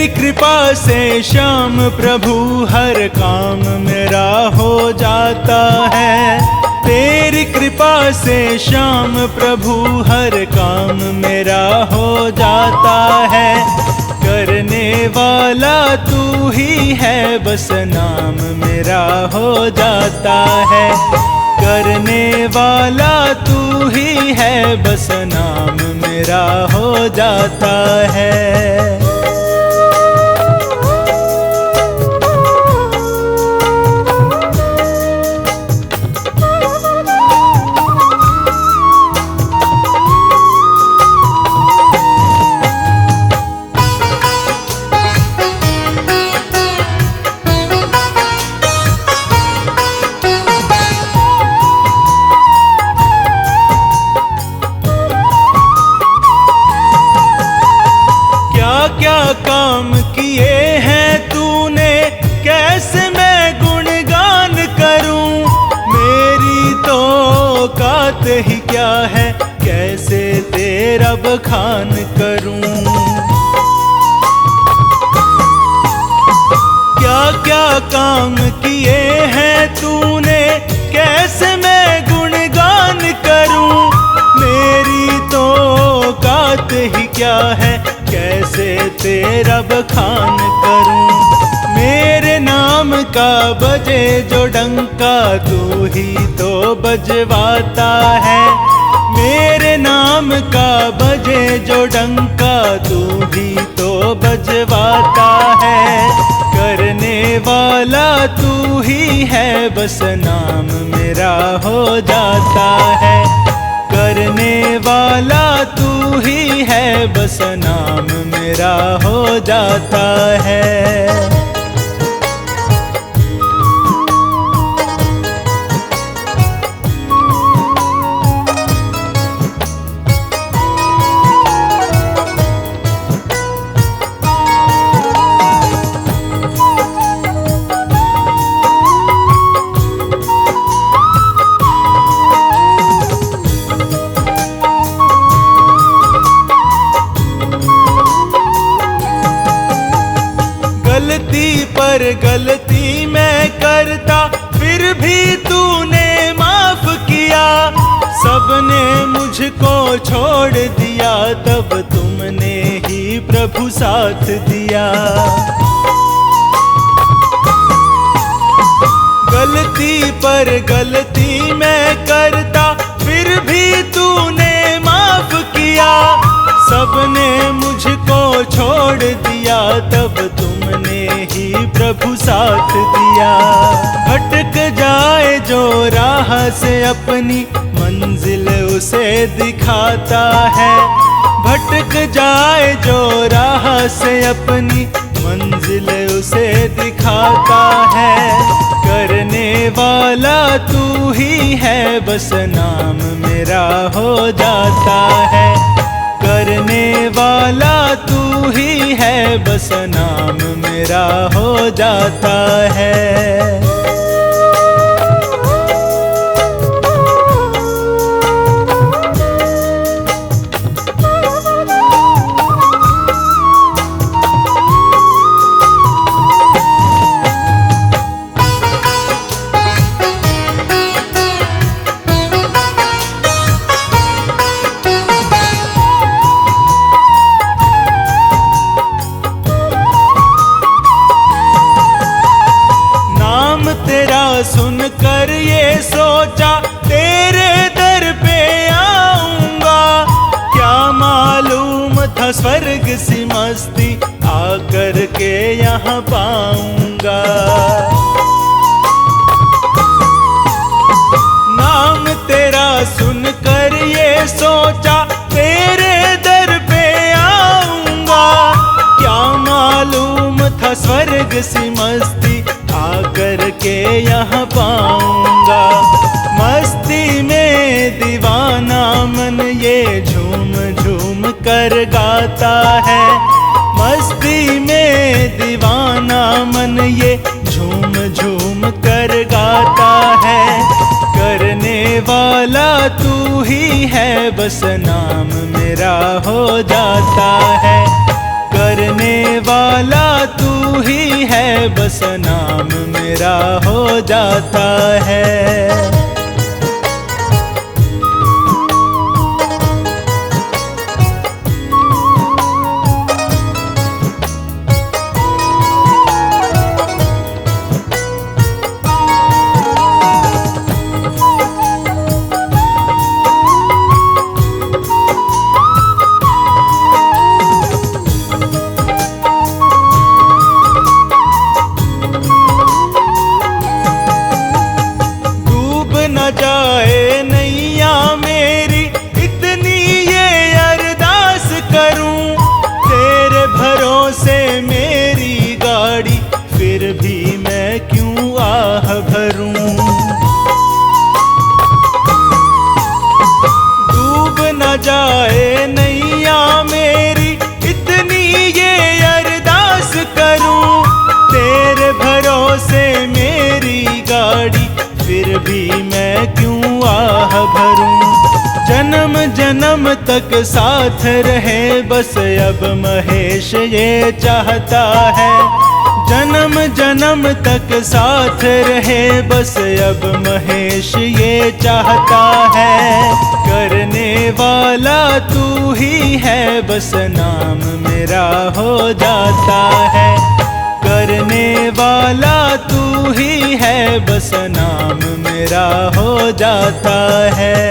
तेरी कृपा से श्याम प्रभु हर काम मेरा हो जाता है। तेरी कृपा से श्याम प्रभु हर काम मेरा हो जाता है। करने वाला तू ही है बस नाम मेरा हो जाता है। करने वाला तू ही है बस नाम मेरा हो जाता है। क्या काम किए हैं तूने कैसे मैं गुणगान करूं। मेरी तो औकात ही क्या है कैसे तेरा बखान करूं। क्या क्या काम किए हैं तूने कैसे मैं गुणगान करूं। मेरी तो औकात ही क्या है कैसे तेरा बखान करूं। मेरे नाम का बजे जो डंका तू ही तो बजवाता है। मेरे नाम का बजे जो डंका तू ही तो बजवाता है। करने वाला तू ही है बस नाम मेरा हो जाता है। करने वाला तू ही है बस नाम मेरा हो जाता है। गलती पर गलती मैं करता फिर भी तूने माफ किया। सबने मुझको छोड़ दिया तब तुमने ही प्रभु साथ दिया। गलती पर गलती मैं करता फिर भी तूने माफ किया। सबने मुझको छोड़ दिया तब तुमने ही प्रभु साथ दिया। भटक जाए जो राह से अपनी मंजिल उसे दिखाता है। भटक जाए जो राह से अपनी मंजिल उसे दिखाता है। करने वाला तू ही है बस नाम मेरा हो जाता है। करने वाला तू ही है बस नाम मेरा हो जाता है। तेरा सुनकर ये सोचा तेरे दर पे आऊंगा। क्या मालूम था स्वर्ग सी मस्ती आकर के यहाँ पाऊंगा। नाम तेरा सुनकर ये सोचा तेरे दर पे आऊंगा। क्या मालूम था स्वर्ग सी मस्ती आकर के यहाँ पाऊंगा। मस्ती में दीवाना मन ये झूम झूम कर गाता है। मस्ती में दीवाना मन ये झूम झूम कर गाता है। करने वाला तू ही है बस नाम मेरा हो जाता है। करने वाला बस नाम मेरा हो जाता है। न जाए नैया मेरी इतनी ये अरदास करूं, तेरे भरोसे मेरी गाड़ी फिर भी मैं क्यों आह भरूं। डूब न जाए नैया मेरी इतनी ये अरदास करूं, तेरे भरोसे मेरी गाड़ी फिर भी मैं क्यों आह भरूं। जन्म जन्म तक साथ रहे बस अब महेश ये चाहता है। जन्म जन्म तक साथ रहे बस अब महेश ये चाहता है। करने वाला तू ही है बस नाम मेरा हो जाता है। करने वाला तू ही है बस नाम मेरा हो जाता है।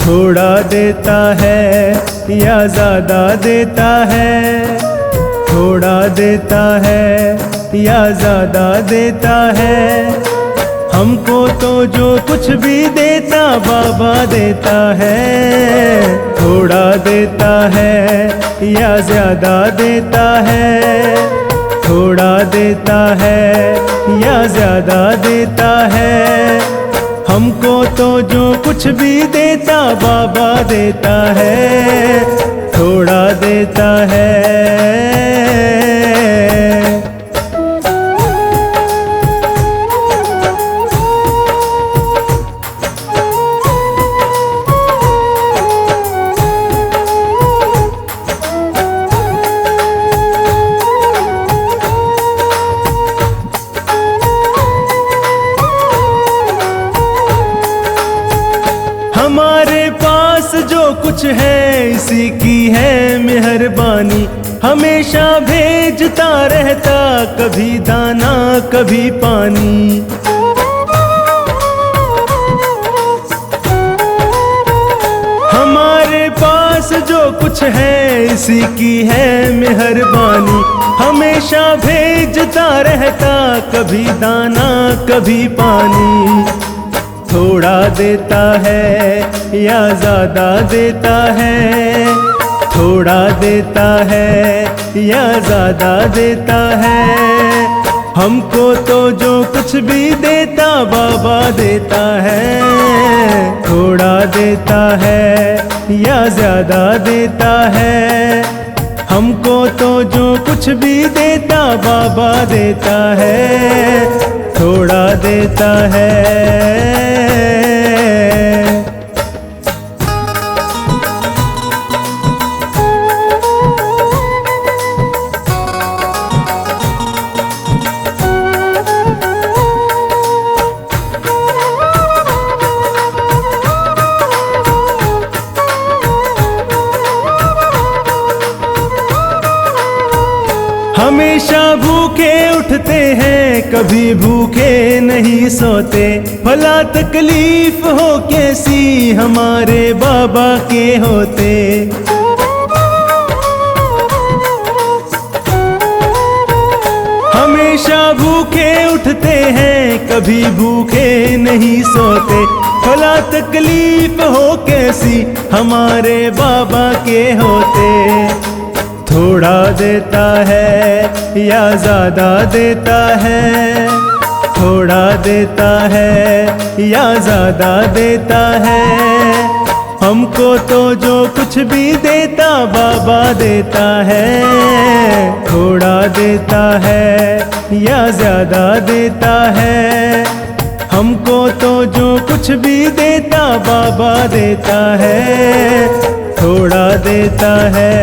थोड़ा देता है या ज़्यादा देता है, थोड़ा देता है या ज़्यादा देता है। हमको तो जो कुछ भी देता बाबा देता है। थोड़ा देता है या ज़्यादा देता है, थोड़ा देता है या ज़्यादा देता है। हमको तो जो कुछ भी देता बाबा देता है। थोड़ा देता है। हमारे पास जो कुछ है इसी की है मेहरबानी। हमेशा भेजता रहता कभी दाना कभी पानी। हमारे पास जो कुछ है इसी की है मेहरबानी। हमेशा भेजता रहता कभी दाना कभी पानी। थोड़ा देता है या ज़्यादा देता है, थोड़ा देता है या ज़्यादा देता है। हमको तो जो कुछ भी देता बाबा देता है। थोड़ा देता है या ज़्यादा देता है। हमको तो जो कुछ भी देता बाबा देता है। थोड़ा देता है। हमेशा भूखे उठते हैं कभी भूखे नहीं सोते। भला तकलीफ हो कैसी हमारे बाबा के होते। हमेशा भूखे उठते हैं कभी भूखे नहीं सोते। भला तकलीफ हो कैसी हमारे बाबा के होते। थोड़ा देता है या ज़्यादा देता है, थोड़ा देता है या ज़्यादा देता है। हमको तो जो कुछ भी देता बाबा देता है, थोड़ा देता है या ज्यादा देता है। हमको तो जो कुछ भी देता बाबा देता है, थोड़ा देता है।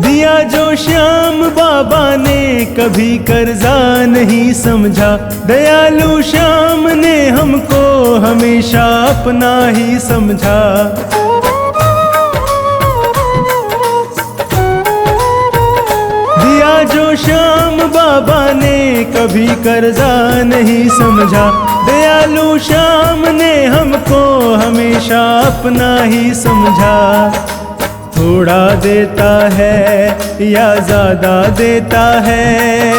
दिया जो श्याम बाबा ने कभी कर्जा नहीं समझा, दयालु श्याम ने हमको हमेशा अपना ही समझा। दिया जो श्याम बाबा ने कभी कर्जा नहीं समझा, दयालु श्याम ने हमको हमेशा अपना ही समझा। थोड़ा देता है या ज्यादा देता है,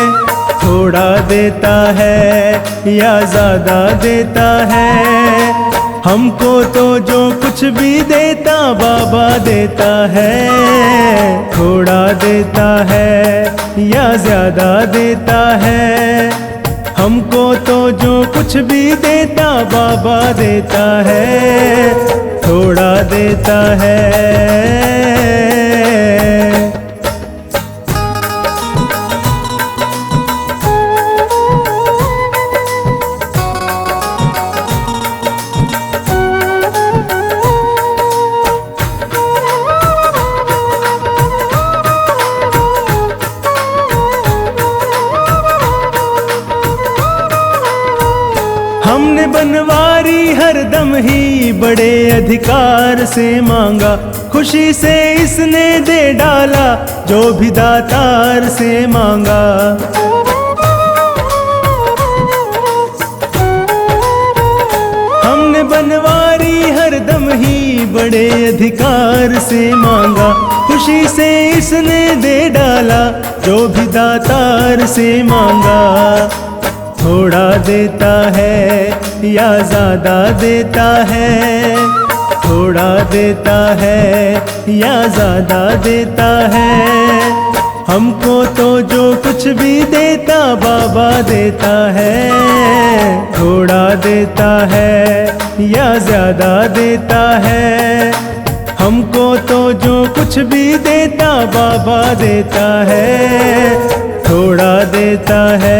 थोड़ा देता है या ज्यादा देता है। हमको तो जो कुछ भी देता बाबा देता है, थोड़ा देता है या ज्यादा देता है। हमको तो जो कुछ भी देता बाबा देता है, थोड़ा देता है। हमने बनवारी हरदम ही बड़े अधिकार से मांगा, खुशी से इसने दे डाला जो भी दातार से मांगा। हमने बनवारी हरदम ही बड़े अधिकार से मांगा, खुशी से इसने दे डाला जो भी दातार से मांगा। थोड़ा देता है या ज्यादा देता है, थोड़ा देता है या ज्यादा देता है। हमको तो जो कुछ भी देता बाबा देता है, थोड़ा देता है या ज्यादा देता है। हमको तो जो कुछ भी देता बाबा देता है, थोड़ा देता है।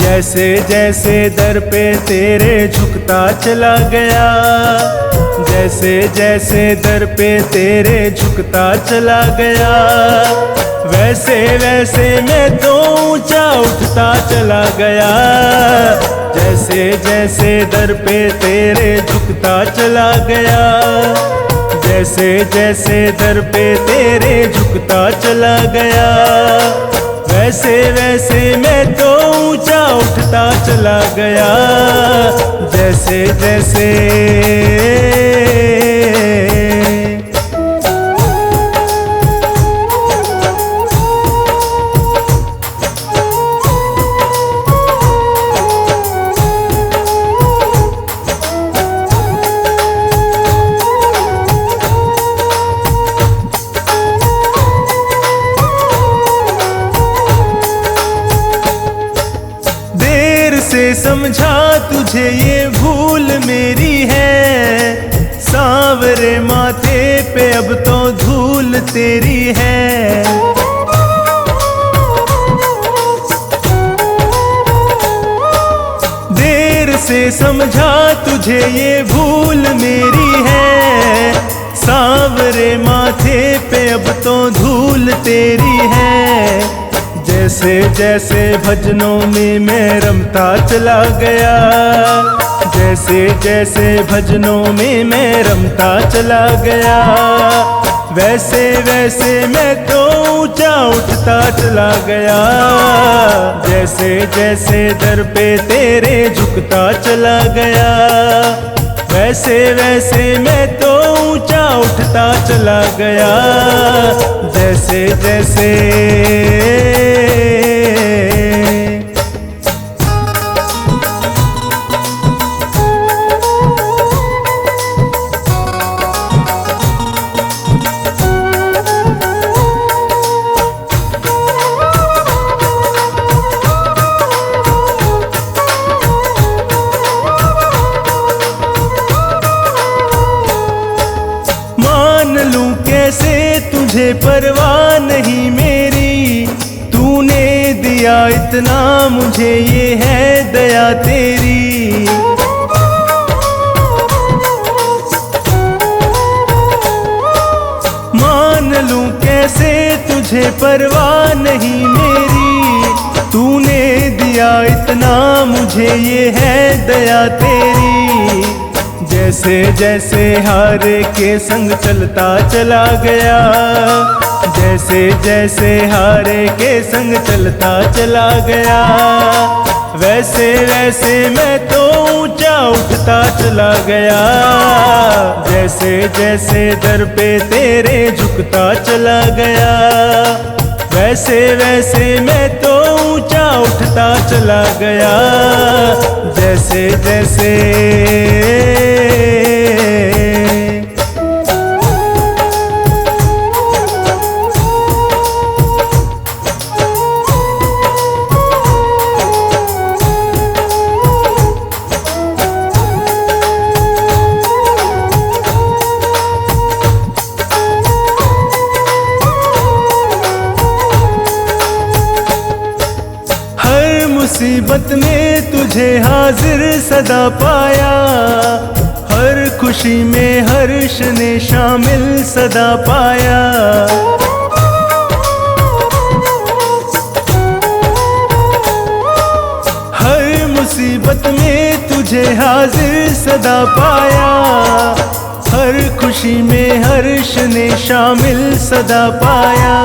जैसे जैसे दर पे तेरे झुकता चला गया, जैसे जैसे दर पे तेरे झुकता चला गया, वैसे वैसे मैं तो ऊंचा उठता चला गया। जैसे जैसे दर पे तेरे झुकता चला गया, जैसे जैसे दर पे तेरे झुकता चला गया, वैसे वैसे मैं तो ऊंचा उठता चला गया। जैसे जैसे समझा तुझे ये भूल मेरी है, सांवरे माथे पे अब तो धूल तेरी है। देर से समझा तुझे ये भूल मेरी है, सांवरे माथे पे अब तो धूल तेरी है। जैसे जैसे भजनों में मैं रमता चला गया, जैसे जैसे भजनों में मैं रमता चला गया, वैसे वैसे मैं तो ऊंचा उठता चला गया। जैसे जैसे दर पे तेरे झुकता चला गया, वैसे वैसे मैं तो ऊंचा उठता चला गया। जैसे जैसे कैसे तुझे परवाह नहीं मेरी, तूने दिया इतना मुझे, ये है दया तेरी। मान लूं कैसे तुझे परवाह नहीं मेरी, तूने दिया इतना मुझे, ये है दया तेरी। जैसे जैसे हारे के संग चलता चला गया, जैसे जैसे हारे के संग चलता चला गया, वैसे वैसे मैं तो ऊंचा उठता चला गया। जैसे जैसे दर पे तेरे झुकता चला गया, वैसे वैसे मैं तो ऊंचा उठता चला गया। जैसे जैसे मुसीबत में तुझे हाजिर सदा पाया, हर खुशी में हर्ष ने शामिल सदा पाया। हर मुसीबत में तुझे हाजिर सदा पाया, हर खुशी में हर्ष ने शामिल सदा पाया।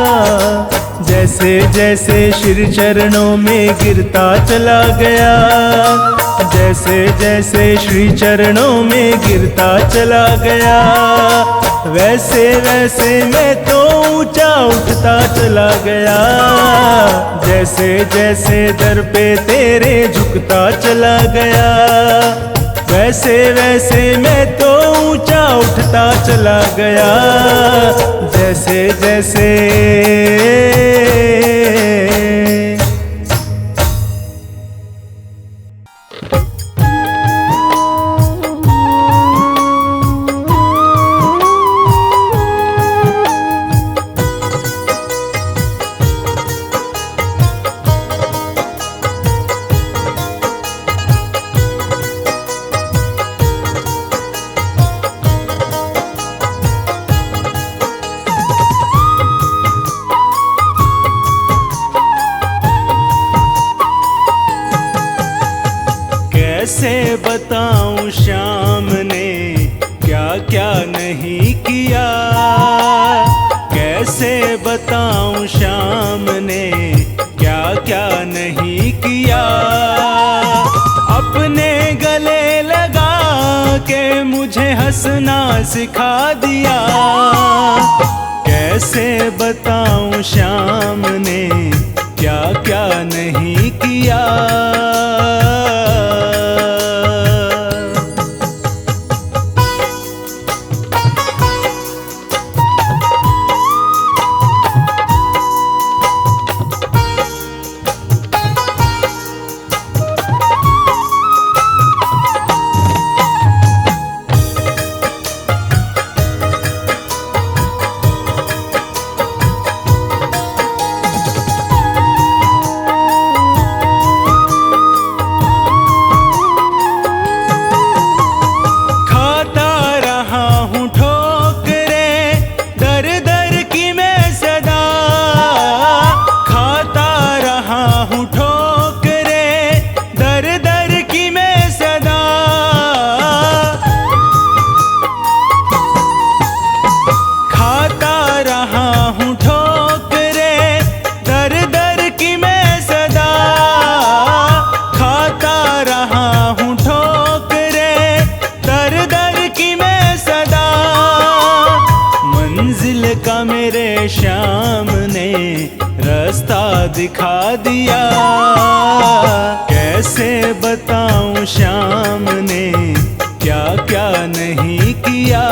जैसे जैसे श्री चरणों में गिरता चला गया, जैसे जैसे श्री चरणों में गिरता चला गया, वैसे वैसे मैं तो ऊंचा उठता चला गया। जैसे जैसे दर पे तेरे झुकता चला गया, वैसे वैसे मैं तो ऊंचा उठता चला गया। जैसे जैसे कैसे बताऊं श्याम ने क्या क्या नहीं किया, कैसे बताऊं श्याम ने क्या क्या नहीं किया। अपने गले लगा के मुझे हंसना सिखा दिया, कैसे बताऊं श्याम ने क्या क्या नहीं किया। दिखा दिया। कैसे बताऊं श्याम ने क्या क्या नहीं किया।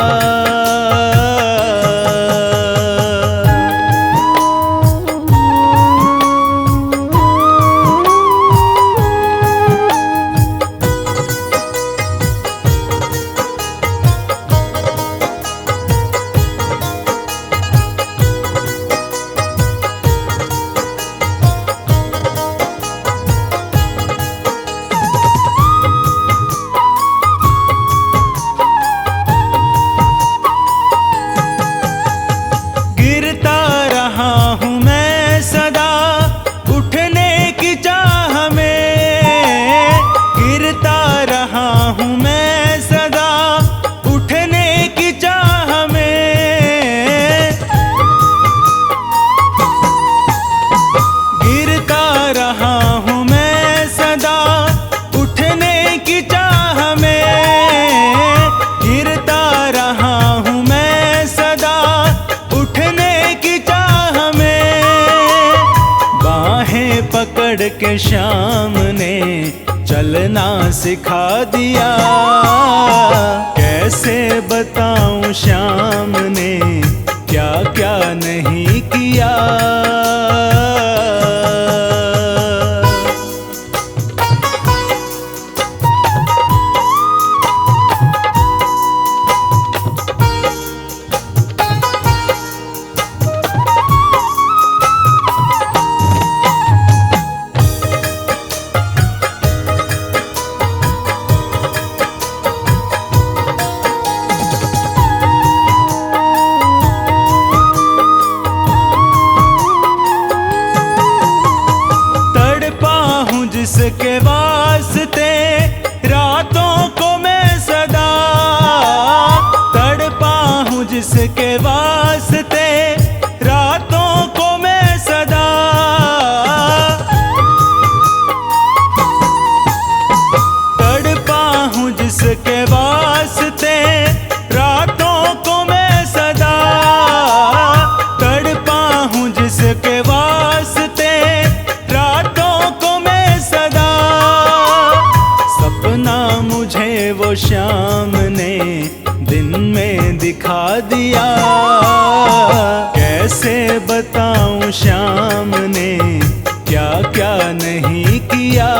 पकड़ के श्याम ने चलना सिखा दिया। कैसे बताऊं श्याम ने क्या क्या नहीं किया। जिसके वास्ते रातों को मैं सदा तड़पा हूँ, जिसके वास्ते रातों को मैं सदा तड़पा हूँ, जिसके वास्ते रातों को मैं सदा तड़पा हूँ, जिसके वास्ते मुझे वो श्याम ने दिन में दिखा दिया। कैसे बताऊं श्याम ने क्या क्या नहीं किया।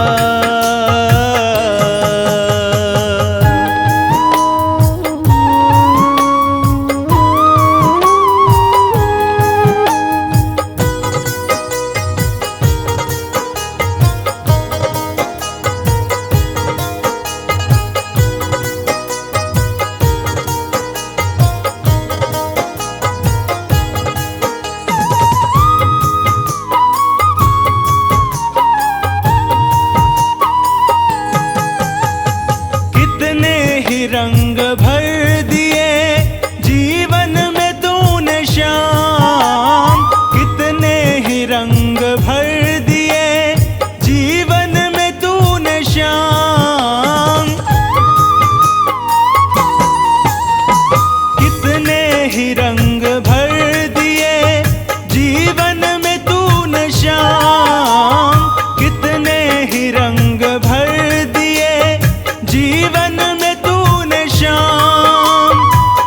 रंग भर दिए जीवन में तूने श्याम। कितने ही रंग भर दिए जीवन में तूने श्याम। कितने ही रंग भर दिए जीवन में तूने श्याम। कितने ही रंग भर दिए जीवन में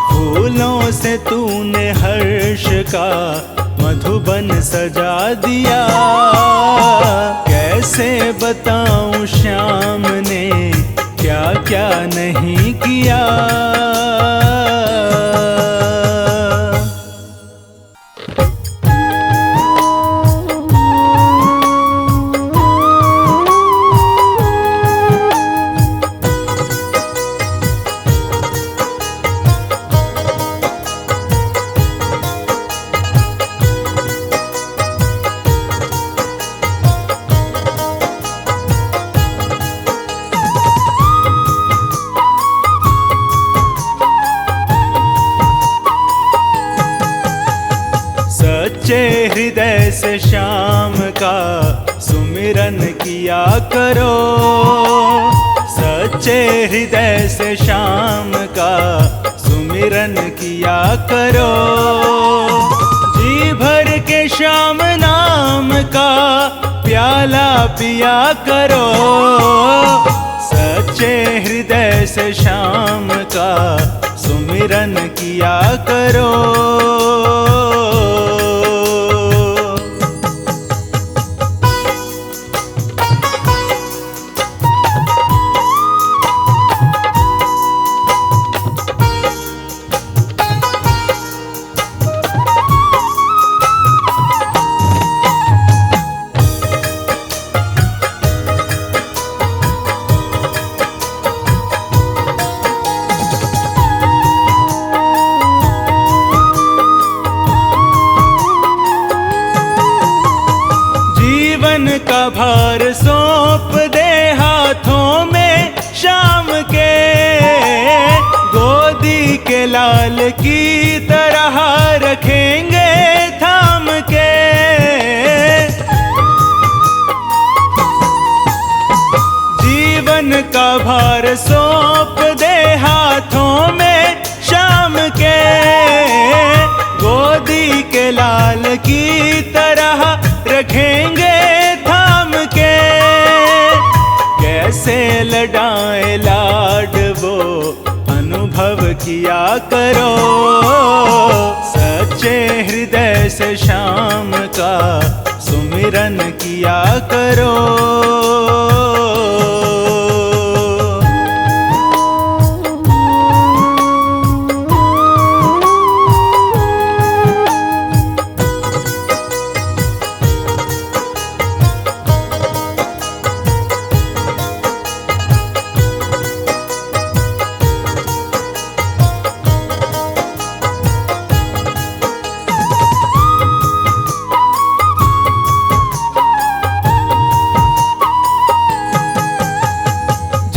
फूलों से तूने हर्ष का मधुबन सजा दिया। कैसे बताऊं श्याम ने क्या क्या नहीं किया। सच्चे हृदय से श्याम का सुमिरन किया करो। सच्चे हृदय से श्याम का सुमिरन किया करो। जी भर के श्याम नाम श्याम का प्याला पिया करो, सच्चे हृदय से श्याम का सुमिरन किया करो। का भार सौंप दे हाथों में श्याम के, गोदी के लाल की तरह रखेंगे थाम के। जीवन का भार सौंप दे हाथों में श्याम के, गोदी के लाल की तरह रखेंगे थाम के। कैसे लडाए लाड वो अनुभव किया करो, सच्चे हृदय से श्याम का सुमिरन किया करो।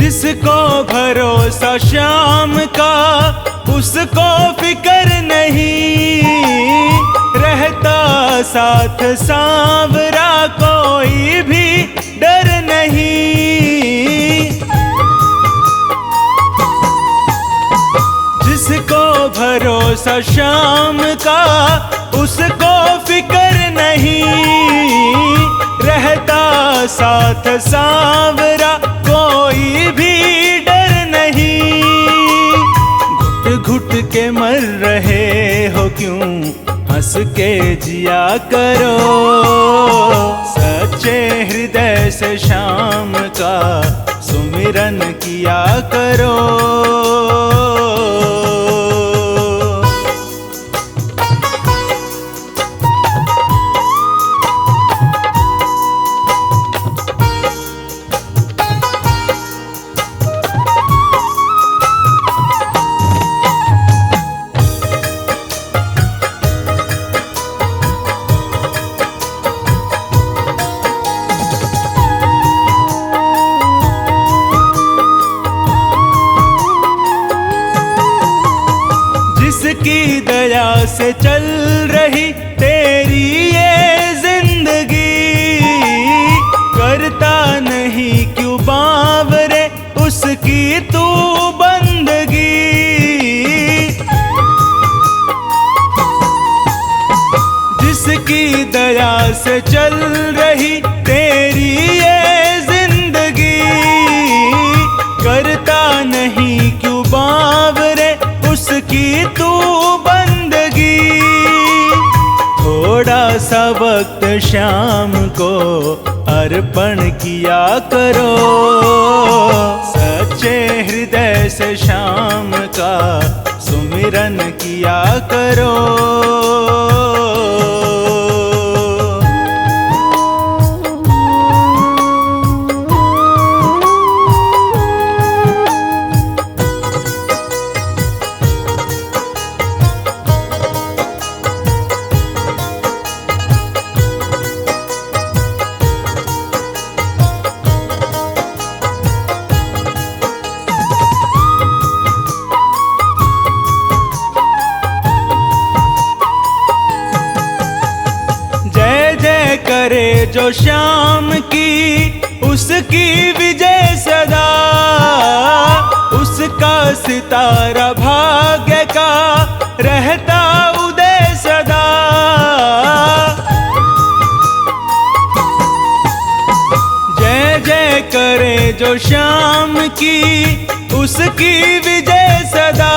जिसको भरोसा श्याम का उसको फिक्र नहीं, रहता साथ सांवरा कोई भी डर नहीं। जिसको भरोसा श्याम का उसको फिक्र नहीं, रहता साथ सांवरा कोई भी डर नहीं। घुट घुट के मर रहे हो क्यों, हंस के जिया करो, सच्चे हृदय से श्याम का सुमिरन किया करो। जिसकी दया से चल रही तेरी ये जिंदगी, करता नहीं क्यों बावरे उसकी तू बंदगी। जिसकी दया से चल रही तेरी ये जिंदगी, करता नहीं क्यों बावरे उसकी तू बंदगी। थोड़ा सा वक्त श्याम को अर्पण किया करो, सच्चे हृदय से श्याम का सुमिरन किया करो। करे जो श्याम की उसकी विजय सदा, उसका सितारा भाग्य का रहता उदय सदा। जो श्याम की उसकी विजय सदा,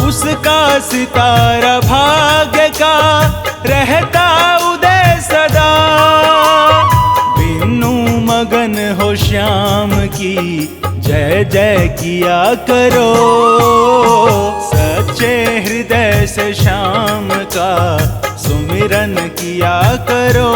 उसका सितारा भाग्य का रहता उदय सदा। बिनु मगन हो श्याम की जय जय किया करो, सच्चे हृदय से श्याम का सुमिरन किया करो।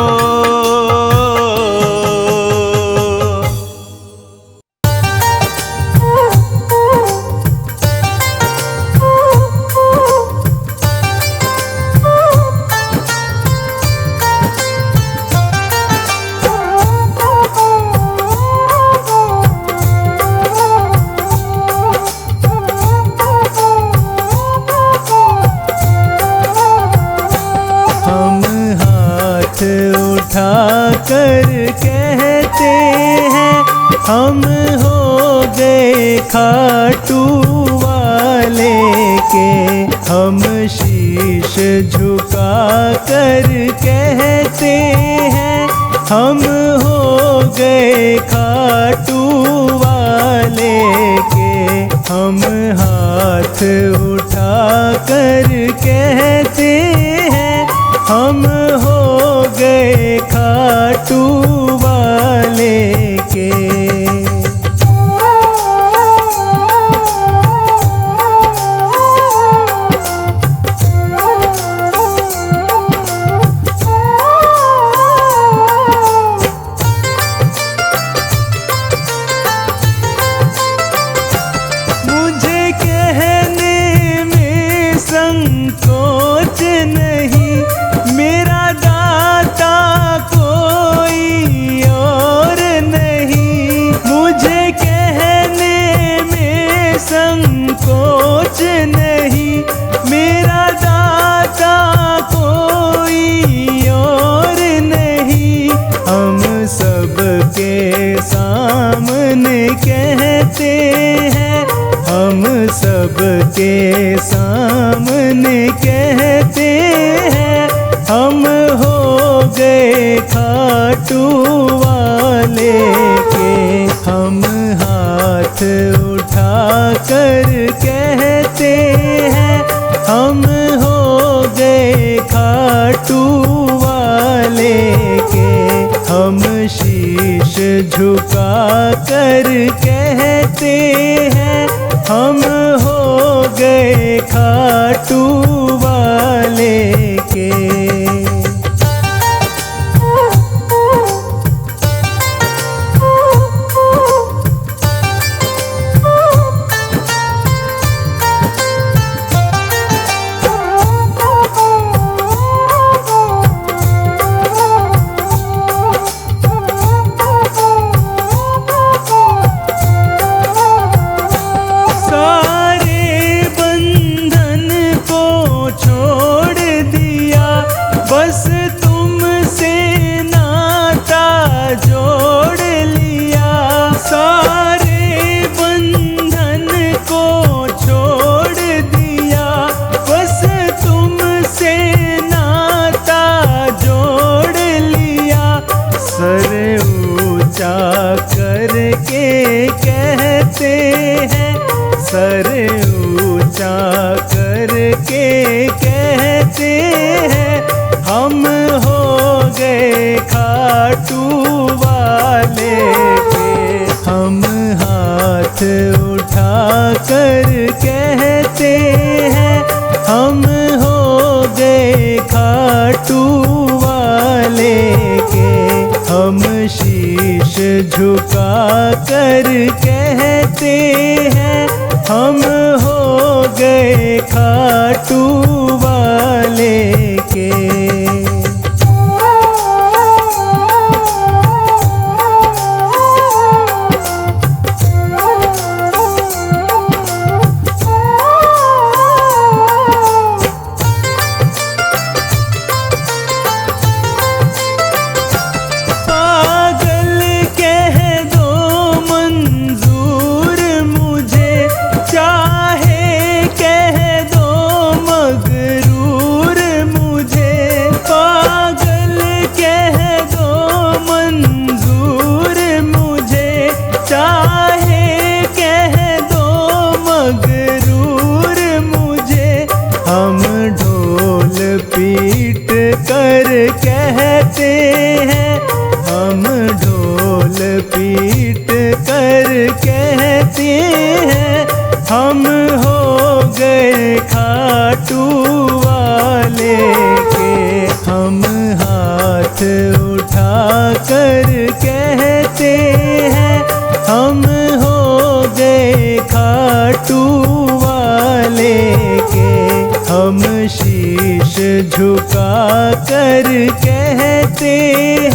कर कहते हैं हम हो गए खाटू वाले के, हम शीश झुका कर कहते हैं हम हो गए खाटू वाले के। हम हाथ उठा कर कहते हैं हम हो गए खाटू वाले के। मुझे कहने में संकोच नहीं, मेरा दाता कोई और नहीं। मुझे कहने में संकोच नहीं, मेरा दाता कोई और नहीं। हम सबके सामने कहते हैं, हम सबके सामने कहते हैं हम हो गए खाटू वाले के। हम हाथ उठा कर कहते हैं हम हो गए खाटू वाले के। हम शीश झुका कर कहते हैं हम हो गए खाटू वाले के। बस तुमसे नाता जोड़ लिया, सारे बंधन को छोड़ दिया। बस तुमसे नाता जोड़ लिया, सर ऊंचा करके कहते हैं, सर ऊंचा करके कहते हैं हम हो गए खाटू वाले के। हम हाथ उठा कर कहते हैं हम हो गए खाटू वाले के। हम शीश झुका कर कहते हैं हम हो गए खाटू वाले के। पागल कह दो मंजूर मुझे, चाहे कह दो मगरूर मुझे। कहते हैं हम हो गए खाटू वाले के। हम हाथ उठा कर कहते हैं हम हो गए खाटू वाले के। हम शीश झुका कर कहते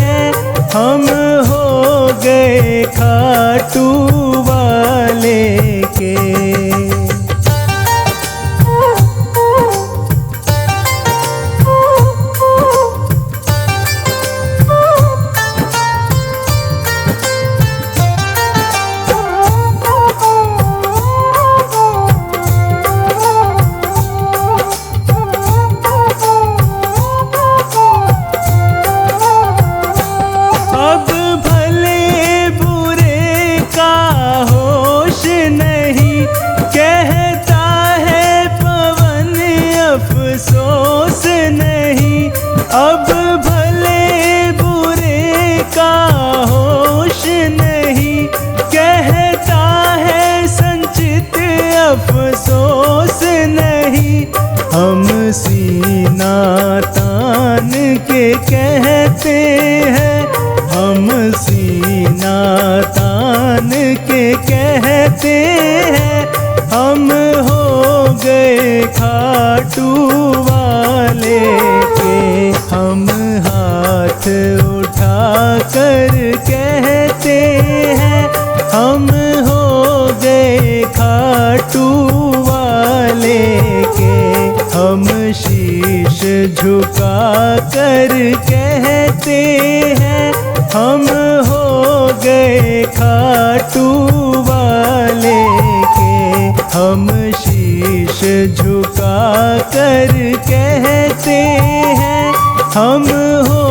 हैं हम हो गए खाटू वाले के। अफसोस नहीं अब भले बुरे का होश नहीं। कहता है संचित अफसोस नहीं। हम सीना तान के कहते हैं हम सीना तान के कहते हैं हम हो गए खाटू वाले के। हम हाथ उठा कर कहते हैं हम हो गए खाटू वाले के। हम शीश झुका कर कहते हैं हम हो गए खाटू वाले के। हम शीश झुका कर कहते हैं हम हो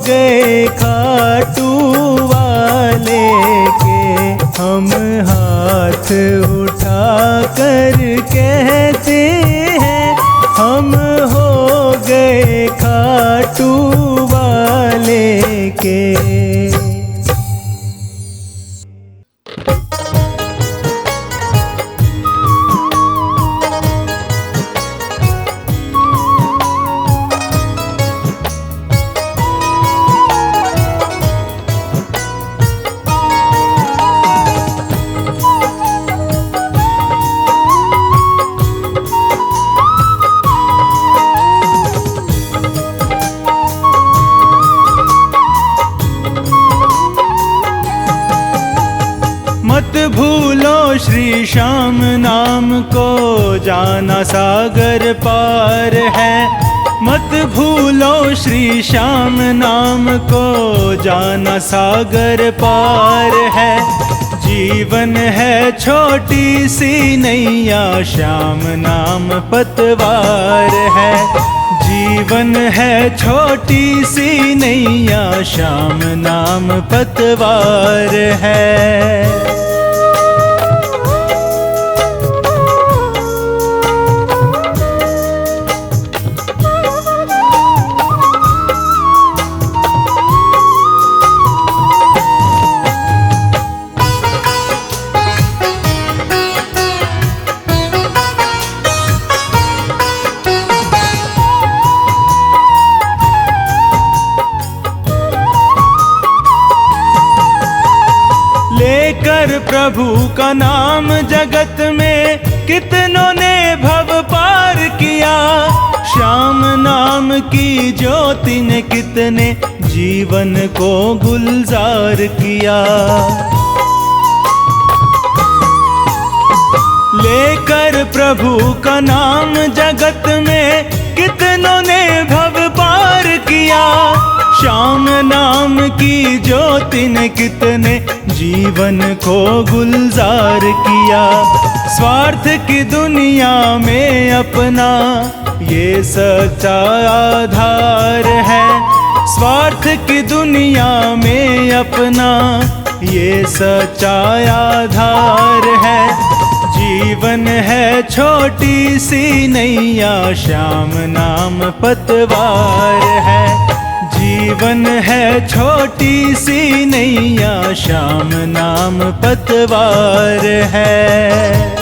गए खाटू वाले के। हम हाथ उठा कर कहते हैं हम हो गए खाटू वाले के। मत भूलो श्री श्याम नाम को जाना सागर पार है। मत भूलो श्री श्याम नाम को जाना सागर पार है। जीवन है छोटी सी नैया श्याम नाम पतवार है। जीवन है छोटी सी नैया श्याम नाम पतवार है। लेकर प्रभु का नाम जगत में कितनों ने भव पार किया। श्याम नाम की ज्योति ने कितने जीवन को गुलजार किया। लेकर प्रभु का नाम जगत में कितनों ने भव पार किया। श्याम नाम की ज्योति ने कितने जीवन को गुलजार किया। स्वार्थ की दुनिया में अपना ये सच्चा आधार है। स्वार्थ की दुनिया में अपना ये सच्चा आधार है। जीवन है छोटी सी नैया श्याम नाम पतवार है। जीवन है छोटी सी नैया, श्याम नाम पतवार है।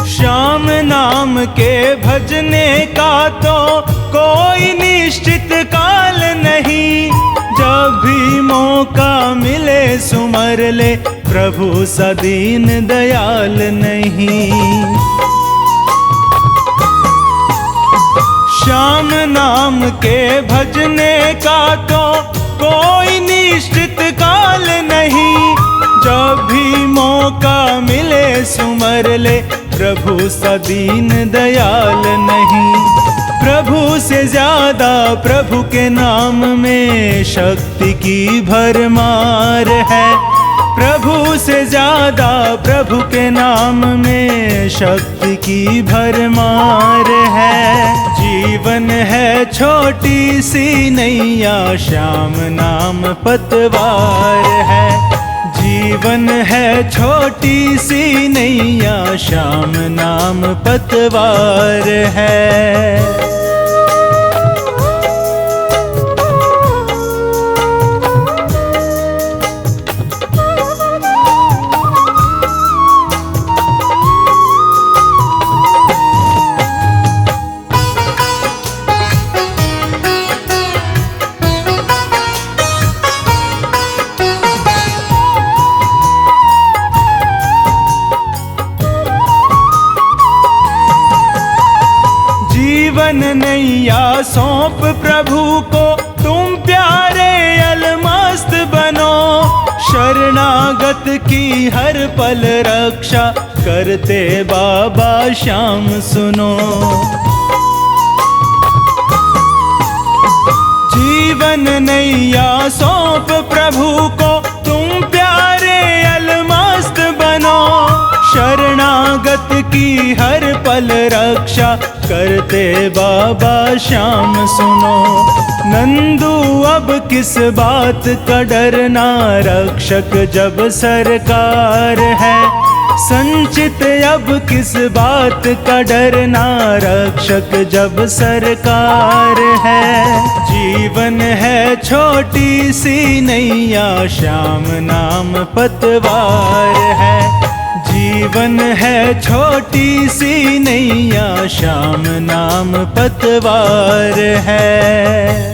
श्याम नाम के भजने का तो कोई निश्चित काल नहीं, जब भी मौका मिले सुमर ले, प्रभु सा दीन दयाल नहीं। श्याम नाम के भजने का तो कोई निश्चित काल नहीं, जब भी मौका मिले सुमर ले, प्रभु सा दीन दयाल नहीं। प्रभु से ज्यादा प्रभु के नाम में शक्ति की भरमार है। प्रभु से ज्यादा प्रभु के नाम में शक्ति की भरमार है। जीवन है छोटी सी नैया, श्याम नाम पतवार है। जीवन है छोटी सी नैया, श्याम नाम पतवार है। जीवन नैया सौंप प्रभु को, तुम प्यारे अलमस्त बनो। शरणागत की हर पल रक्षा करते बाबा श्याम सुनो। जीवन नैया सौंप प्रभु को, तुम प्यारे अलमस्त बनो। शरणागत की हर पल रक्षा करते बाबा श्याम सुनो। नंदू अब किस बात का डरना, रक्षक जब सरकार है। संचित अब किस बात का डरना, रक्षक जब सरकार है। जीवन है छोटी सी नैया, श्याम नाम पतवार है। जीवन है छोटी सी नैया, श्याम नाम पतवार है।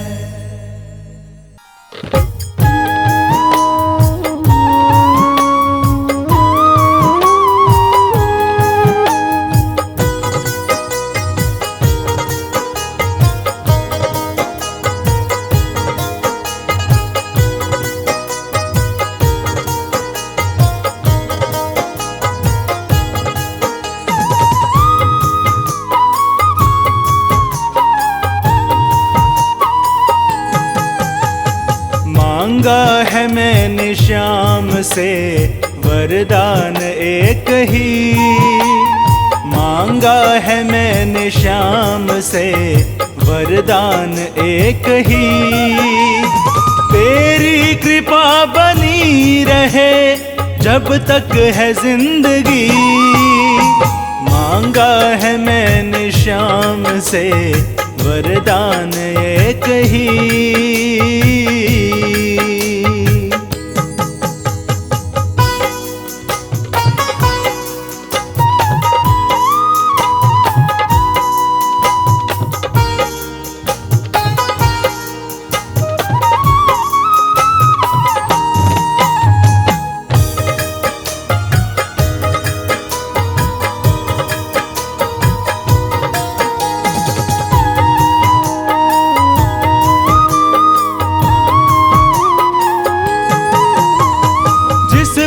मांगा है मैंने श्याम से वरदान एक ही। मांगा है मैंने श्याम से वरदान एक ही। तेरी कृपा बनी रहे जब तक है जिंदगी। मांगा है मैंने श्याम से वरदान एक ही।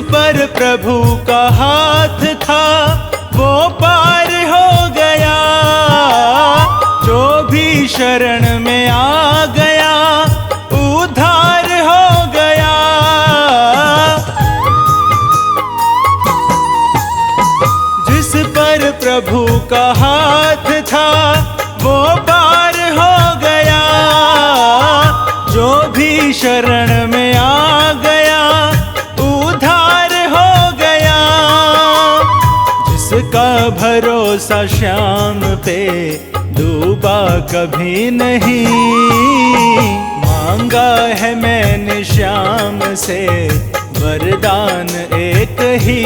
पर प्रभु का हाथ था वो पार हो गया। जो भी शरण में आ गया उद्धार हो गया। का हाथ था वो पार हो गया, जो भी शरण में आ गया उद्धार हो गया। जिसका भरोसा श्याम पे डूबा कभी नहीं, मांगा है मैंने श्याम से वरदान एक ही।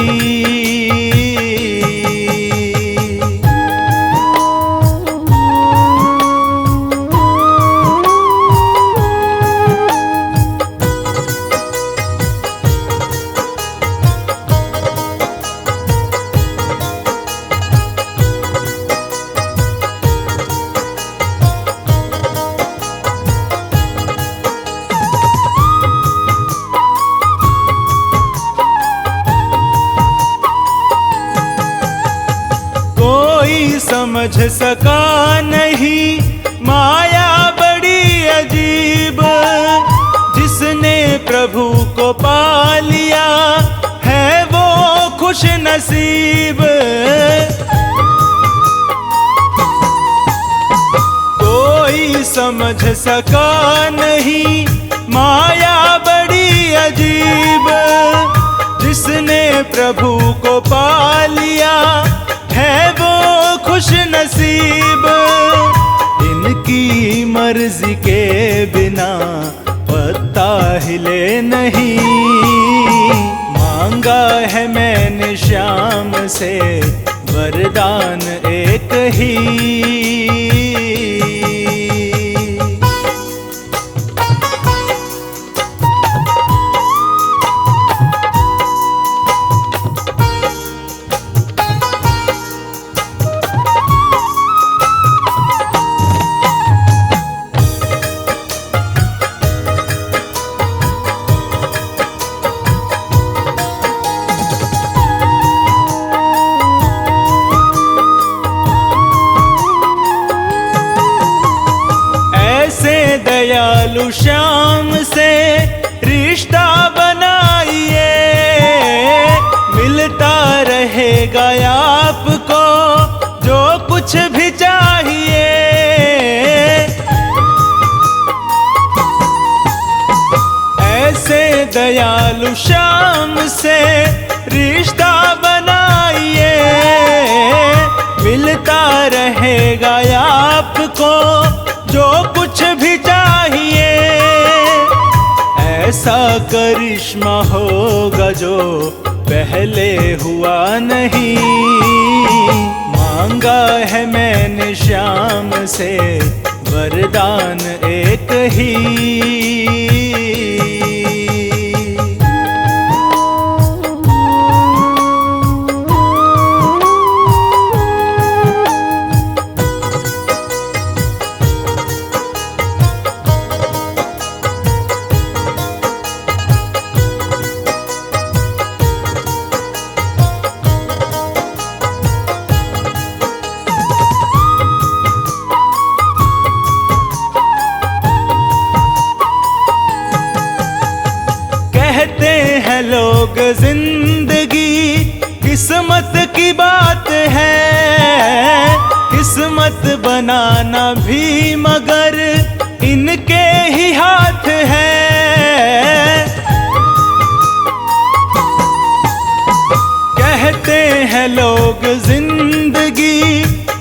समझ सका नहीं माया बड़ी अजीब, जिसने प्रभु को पा लिया है वो खुश नसीब। कोई समझ सका नहीं माया बड़ी अजीब, जिसने प्रभु को पा लिया है वो खुश नसीब। इनकी मर्जी के बिना पत्ता हिले नहीं, मांगा है मैंने श्याम से वरदान एक ही। दयालु श्याम से रिश्ता बनाइए, मिलता रहेगा आपको जो कुछ भी चाहिए। ऐसे दयालु श्याम से रिश्ता बनाइए, मिलता रहेगा आपको जो कुछ भी चाहिए। ऐसा करिश्मा होगा जो पहले हुआ नहीं, मांगा है मैंने श्याम से वरदान एक ही। कहते हैं लोग जिंदगी किस्मत की बात है, किस्मत बनाना भी मगर इनके ही हाथ है। कहते हैं लोग जिंदगी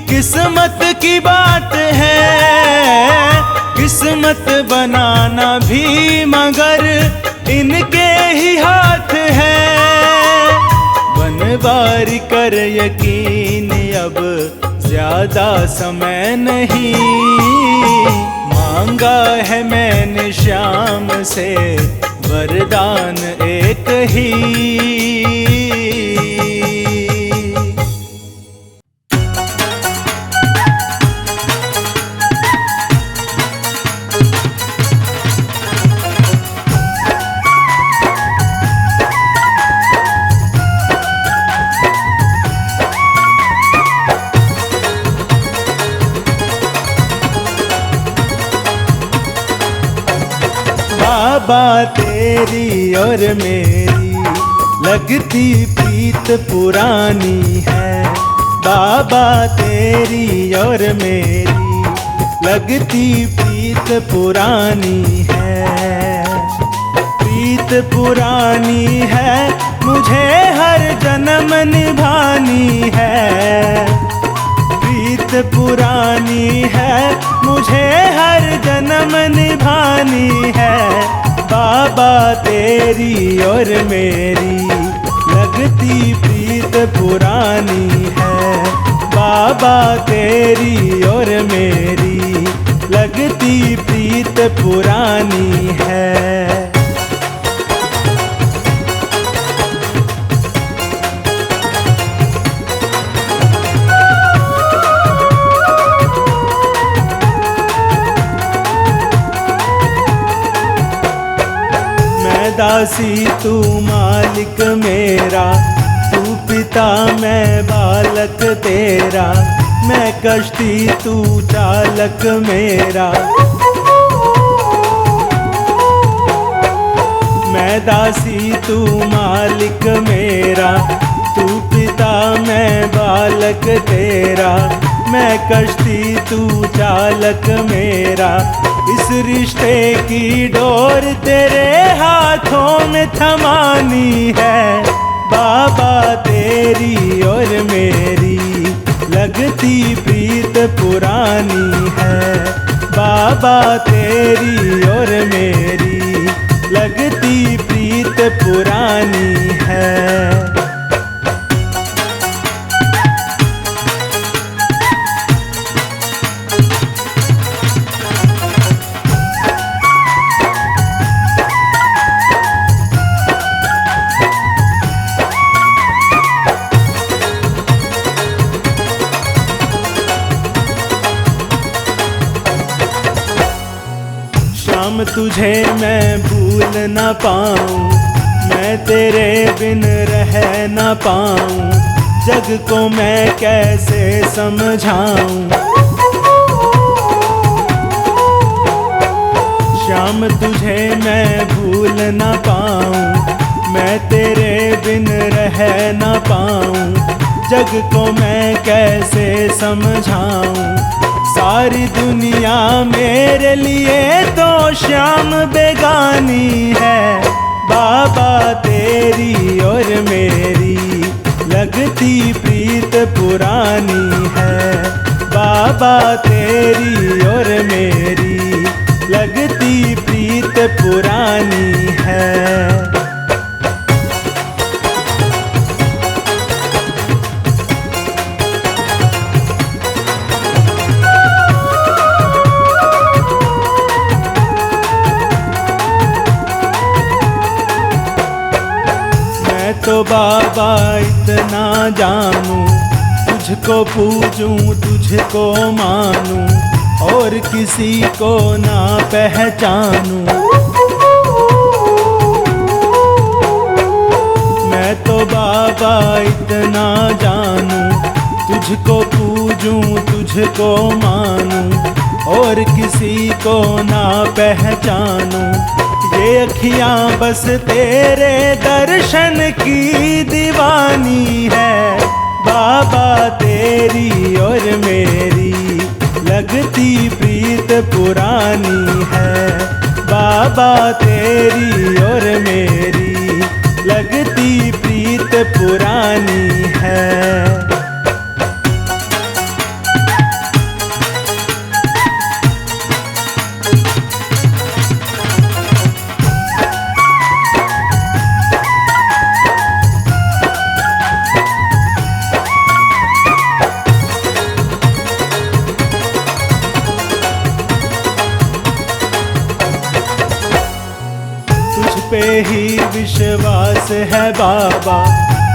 किस्मत की बात है, किस्मत बनाना भी मगर इनके ही हाथ है। बनवारी कर यकीन अब ज्यादा समय नहीं, मांगा है मैंने श्याम से वरदान एक ही। बाबा तेरी और मेरी लगती प्रीत पुरानी है, बाबा तेरी और मेरी लगती प्रीत पुरानी है। प्रीत पुरानी है, मुझे हर जन्म निभानी है। प्रीत पुरानी है, मुझे हर जन्म निभानी है। बाबा तेरी और मेरी लगती प्रीत पुरानी है। बाबा तेरी और मेरी लगती प्रीत पुरानी है। दासी तू मालिक मेरा, तू पिता मैं बालक तेरा। मैं कश्ती तू चालक मेरा। मैं दासी तू मालिक मेरा, तू पिता मैं बालक तेरा। मैं कश्ती तू चालक मेरा। इस रिश्ते की डोर तेरे हाथों में थमानी है। बाबा तेरी और मेरी लगती प्रीत पुरानी है। बाबा तेरी और मेरी लगती प्रीत पुरानी है। श्याम तुझे मैं भूल न पाऊं, मैं तेरे बिन रह न पाऊं। जग को मैं कैसे समझाऊं। श्याम तुझे मैं भूल न पाऊं, मैं तेरे बिन रह न पाऊं। जग को मैं कैसे समझाऊं। सारी दुनिया मेरे लिए तो श्याम बेगानी है। बाबा तेरी और मेरी लगती प्रीत पुरानी है। बाबा तेरी और मेरी लगती प्रीत पुरानी है। तो बाबा इतना जानूं, तुझको पूजूं तुझको मानूं, और किसी को ना पहचानूं। मैं तो बाबा इतना जानूं, तुझको पूजूं तुझको मानूं, और किसी को ना पहचानूं। ये अखियां बस तेरे दर्शन की दीवानी है। बाबा तेरी और मेरी लगती प्रीत पुरानी है। बाबा तेरी और मेरी लगती प्रीत पुरानी है। पे ही विश्वास है बाबा,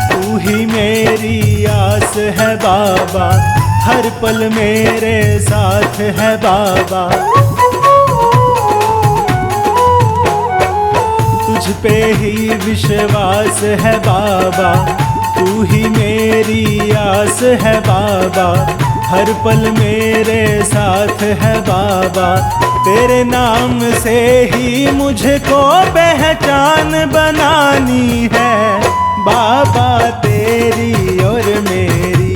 तू ही मेरी आस है बाबा। हर पल मेरे साथ है बाबा। तुझ पे ही विश्वास है बाबा, तू ही मेरी आस है बाबा। हर पल मेरे साथ है बाबा। तेरे नाम से ही मुझको पहचान बनानी है। बाबा तेरी और मेरी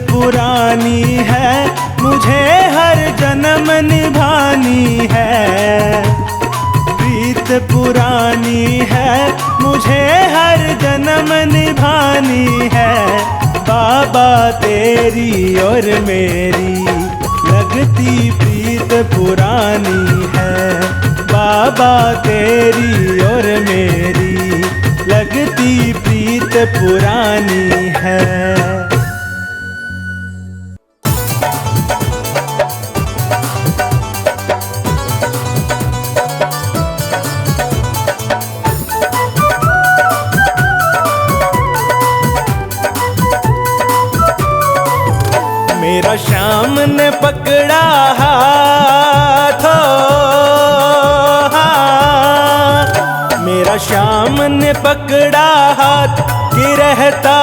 पुरानी है, मुझे हर जन्म निभानी है। प्रीत पुरानी है, मुझे हर जन्म निभानी है। बाबा तेरी और मेरी लगती प्रीत पुरानी है। बाबा तेरी और मेरी लगती प्रीत पुरानी है। मेरा श्याम ने पकड़ा हाथ, मेरा श्याम ने पकड़ा हाथ कि रहता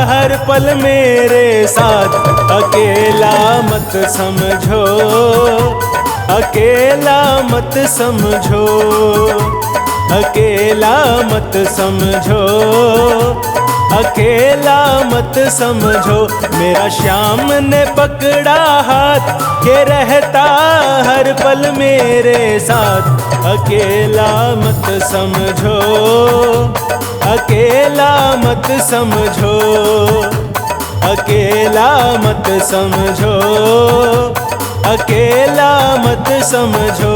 हर पल मेरे साथ। अकेला मत समझो, अकेला मत समझो, अकेला मत समझो, अकेला मत समझो। मेरा श्याम ने पकड़ा हाथ के रहता हर पल मेरे साथ। अकेला मत समझो, अकेला मत समझो, अकेला मत समझो, अकेला मत समझो।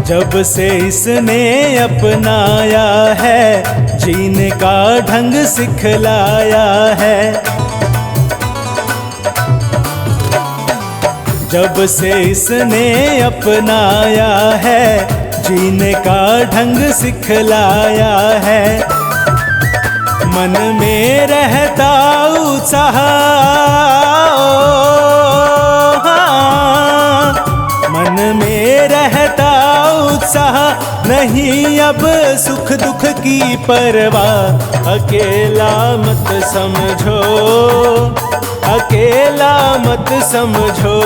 जब से इसने अपनाया है, जीने का ढंग सिखलाया है। जब से इसने अपनाया है, जीने का ढंग सिखलाया है। मन में रहता उत्साह, मन में रहता उत्साह, नहीं अब सुख दुख की परवाह। अकेला मत समझो, अकेला मत समझो,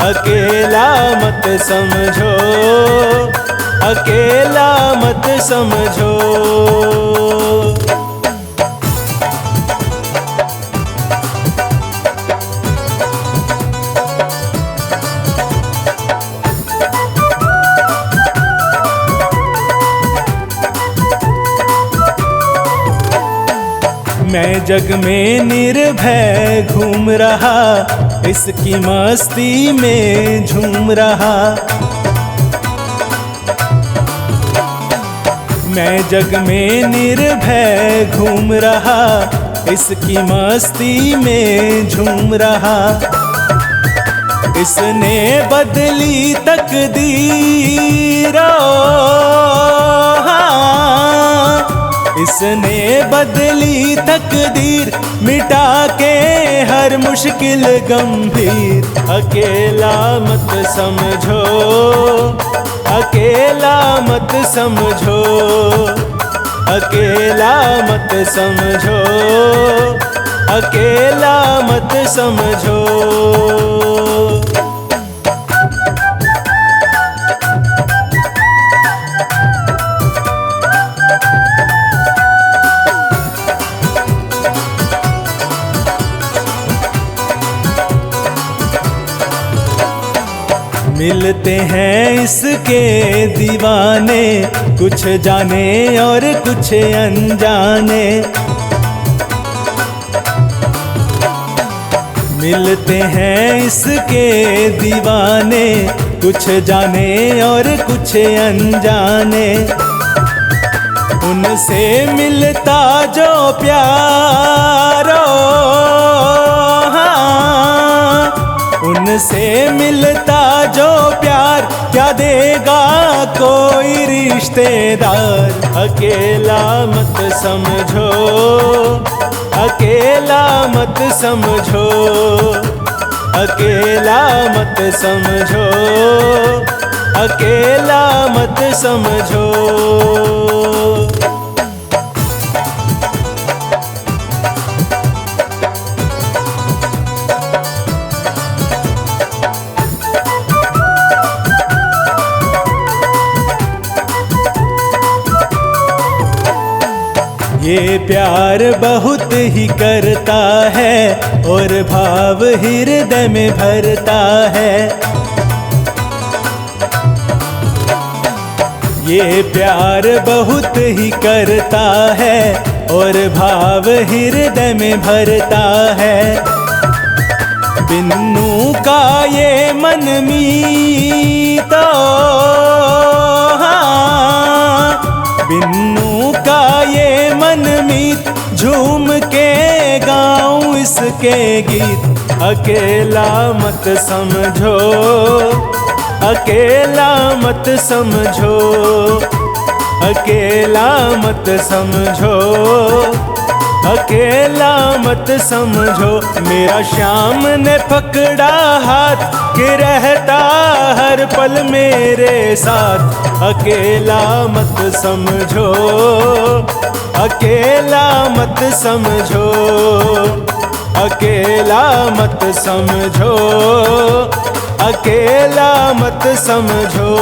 अकेला मत समझो, अकेला मत समझो। मैं जग में निर्भय घूम रहा, इसकी मस्ती में झूम रहा। मैं जग में निर्भय घूम रहा, इसकी मस्ती में झूम रहा। इसने बदली तकदीर, इसने बदली तकदीर, मिटा के हर मुश्किल गंभीर। अकेला मत समझो, अकेला मत समझो, अकेला मत समझो, अकेला मत समझो। मिलते हैं इसके दीवाने, कुछ जाने और कुछ अनजाने। मिलते हैं इसके दीवाने, कुछ जाने और कुछ अनजाने। उनसे मिलता जो प्यारो, उनसे मिलता जो प्यार, क्या देगा कोई रिश्तेदार। अकेला मत समझो, अकेला मत समझो, अकेला मत समझो, अकेला मत समझो। ये प्यार बहुत ही करता है और भाव हृदय में भरता है। ये प्यार बहुत ही करता है और भाव हृदय में भरता है। बिन्नू का ये मन मीतो, बिन्नू का ये मन मीत, झूम के गाऊं इसके गीत। अकेला मत समझो, अकेला मत समझो, अकेला मत समझो, अकेला मत समझो। मेरा श्याम ने पकड़ा हाथ के रहता हर पल मेरे साथ। अकेला मत समझो, अकेला मत समझो, अकेला मत समझो, अकेला मत समझो।